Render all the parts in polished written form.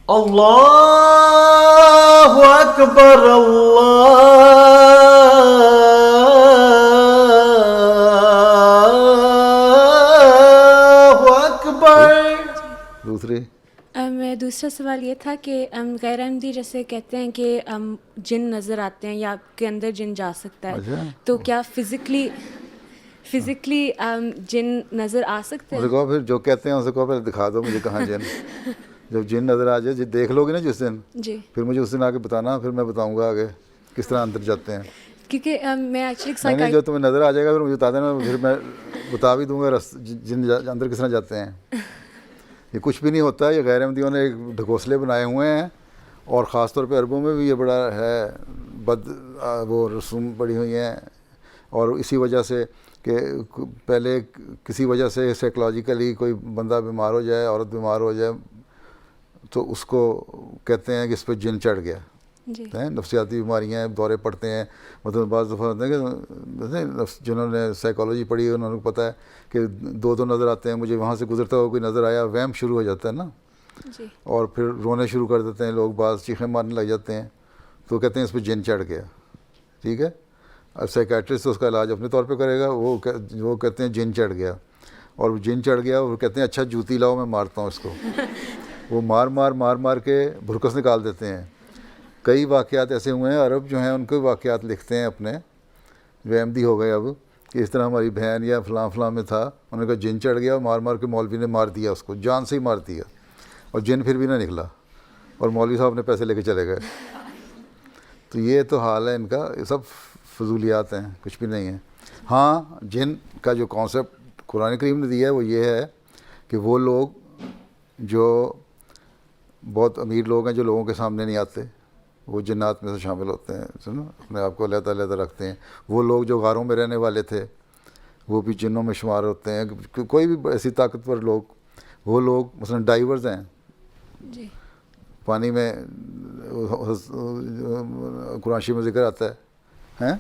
اللہ اکبر اللہ اکبر. دوسری دوسرا سوال یہ تھا کہ غیر احمدی جیسے کہتے ہیں کہ جن نظر آتے ہیں یا آپ کے اندر جن جا سکتا ہے, تو کیا فزیکلی جن نظر آ سکتے ہیں؟ کہو پھر جو کہتے ہیں اسے کہو پھر دکھا دو مجھے کہاں جن. جب جن نظر آ جائے دیکھ لو گے نا جس دن, جی پھر مجھے اس دن آ کے بتانا, پھر میں بتاؤں گا آگے کس طرح اندر جاتے ہیں. کیونکہ میں ایکچولی نہیں جو تمہیں نظر آ جائے گا پھر مجھے بتا دینا, پھر میں بتا بھی دوں گا جن اندر کس طرح جاتے ہیں. یہ کچھ بھی نہیں ہوتا ہے, یہ غیر احمدیوں نے ایک ڈھکوسلے بنائے ہوئے ہیں, اور خاص طور پہ عربوں میں بھی یہ بڑا ہے وہ رسوم پڑی ہوئی ہیں. اور اسی وجہ سے کہ پہلے کسی وجہ سے سائیکلوجیکلی کوئی بندہ بیمار ہو جائے, عورت بیمار ہو جائے, تو اس کو کہتے ہیں کہ اس پہ جن چڑھ گیا. نفسیاتی بیماریاں ہیں, دورے پڑتے ہیں, مطلب بعض دفعہ ہوتے ہیں کہ جنہوں نے سائیکالوجی پڑھی ہے انہوں نے پتہ ہے کہ دو نظر آتے ہیں, مجھے وہاں سے گزرتا ہوا کوئی نظر آیا, وہم شروع ہو جاتا ہے نا, اور پھر رونے شروع کر دیتے ہیں لوگ, بعض چیخیں مارنے لگ جاتے ہیں, تو کہتے ہیں اس پہ جن چڑھ گیا. ٹھیک ہے, اب سائیکیٹرسٹ اس کا علاج اپنے طور پہ کرے گا, وہ کہتے ہیں جن چڑھ گیا, اور جن چڑھ گیا وہ کہتے ہیں اچھا جوتی لاؤ میں مارتا ہوں اس کو. وہ مار کے بھرکس نکال دیتے ہیں. کئی واقعات ایسے ہوئے ہیں, عرب جو ہیں ان کے واقعات لکھتے ہیں اپنے, جو احمدی ہو گئے اب, کہ اس طرح ہماری بہن یا فلاں میں تھا, انہوں نے کہا جن چڑھ گیا, مار کے مولوی نے مار دیا اس کو, جان سے ہی مار دیا, اور جن پھر بھی نہ نکلا, اور مولوی صاحب نے پیسے لے کے چلے گئے. تو یہ تو حال ہے ان کا, یہ سب فضولیات ہیں, کچھ بھی نہیں ہے. ہاں جن کا جو کانسیپٹ قرآن کریم نے دیا ہے وہ یہ ہے کہ وہ لوگ جو بہت امیر لوگ ہیں جو لوگوں کے سامنے نہیں آتے, وہ جنات میں سے شامل ہوتے ہیں, سنو اپنے آپ کو علیحدہ علیحدہ رکھتے ہیں. وہ لوگ جو غاروں میں رہنے والے تھے وہ بھی جنوں میں شمار ہوتے ہیں. کوئی بھی ایسی طاقتور لوگ, وہ لوگ مثلا ڈائیورز ہیں جی, پانی میں, قرآن شریف میں ذکر آتا ہے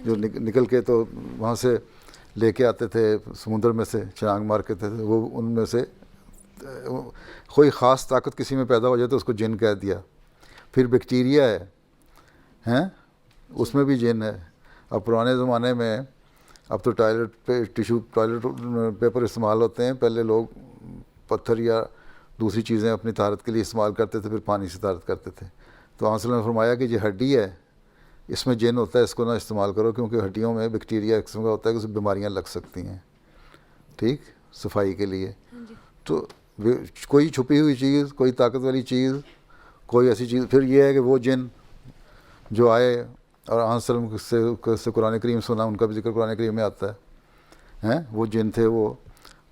جو نکل کے تو وہاں سے لے کے آتے تھے سمندر میں سے, چھلانگ مار کے تھے, وہ ان میں سے کوئی خاص طاقت کسی میں پیدا ہو جائے تو اس کو جن کہہ دیا. پھر بیکٹیریا ہے, اس میں بھی جن ہے. اب پرانے زمانے میں, اب تو ٹوائلٹ پیپر استعمال ہوتے ہیں, پہلے لوگ پتھر یا دوسری چیزیں اپنی طہارت کے لیے استعمال کرتے تھے, پھر پانی سے طہارت کرتے تھے. تو آنسل نے فرمایا کہ یہ ہڈی ہے, اس میں جن ہوتا ہے, اس کو نہ استعمال کرو, کیونکہ ہڈیوں میں بیکٹیریا ایک قسم کا ہوتا ہے کہ اس سے بیماریاں لگ سکتی ہیں. ٹھیک, صفائی کے لیے. تو کوئی چھپی ہوئی چیز, کوئی طاقت والی چیز, کوئی ایسی چیز. پھر یہ ہے کہ وہ جن جو آئے اور آنسل سے قرآن کریم سنا, ان کا بھی ذکر قرآن کریم میں آتا ہے, وہ جن تھے, وہ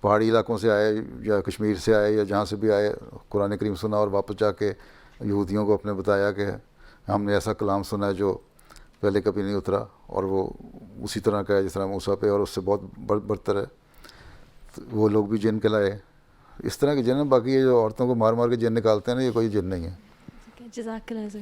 پہاڑی علاقوں سے آئے یا کشمیر سے آئے یا جہاں سے بھی آئے, قرآن کریم سنا اور واپس جا کے یہودیوں کو اپنے بتایا کہ ہم نے ایسا کلام سنا ہے جو پہلے کبھی نہیں اترا, اور وہ اسی طرح کا ہے جس طرح موسیٰ پہ, اور اس سے بہت برتر ہے. وہ لوگ بھی جن کہلائے. اس طرح کے جن ہیں. باقی یہ جو عورتوں کو مار کے جن نکالتے ہیں نا, یہ کوئی جن نہیں ہے. جزاک اللہ.